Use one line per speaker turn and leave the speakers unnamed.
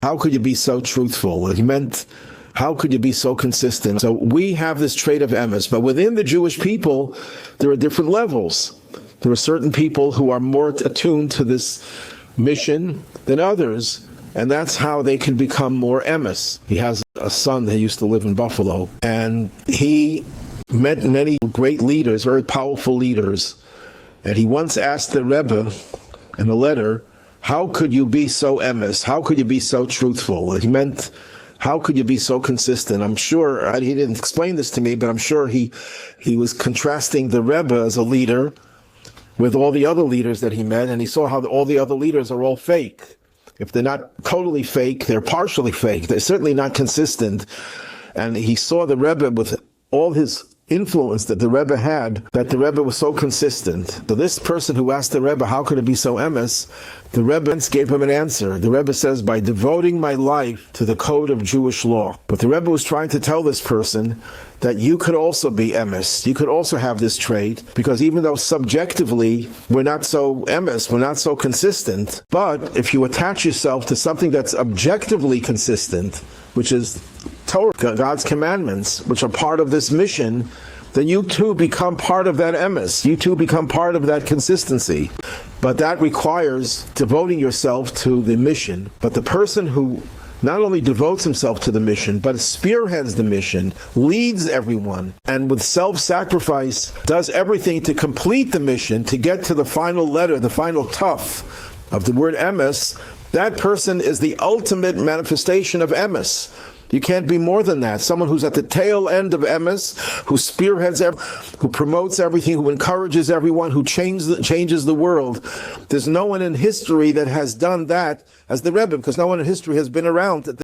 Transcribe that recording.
How could you be so truthful? He meant, how could you be so consistent? So we have this trait of Emes, but within the Jewish people, there are different levels. There are certain people who are more attuned to this mission than others, and that's how they can become more Emes. He has a son that used to live in Buffalo, and he met many great leaders, very powerful leaders, and he once asked the Rebbe in a letter, how could you be so Emes? How could you be so truthful? He meant, how could you be so consistent? I'm sure, he didn't explain this to me, but I'm sure he was contrasting the Rebbe as a leader with all the other leaders that he met, and he saw how all the other leaders are all fake. If they're not totally fake, they're partially fake. They're certainly not consistent. And he saw the Rebbe with all his influence that the Rebbe had, that the Rebbe was so consistent. So this person who asked the Rebbe, how could it be so Emes? The Rebbe gave him an answer. The Rebbe says, by devoting my life to the code of Jewish law. But the Rebbe was trying to tell this person that you could also be Emes. You could also have this trait, because even though subjectively we're not so Emes, we're not so consistent, but if you attach yourself to something that's objectively consistent, which is Torah, God's commandments, which are part of this mission, then you too become part of that Emes. You too become part of that consistency. But that requires devoting yourself to the mission. But the person who not only devotes himself to the mission, but spearheads the mission, leads everyone, and with self-sacrifice does everything to complete the mission, to get to the final letter, the final tuf of the word Emes, that person is the ultimate manifestation of Emes. You can't be more than that. Someone who's at the tail end of Emes, who spearheads, who promotes everything, who encourages everyone, who changes the world. There's no one in history that has done that as the Rebbe, because no one in history has been around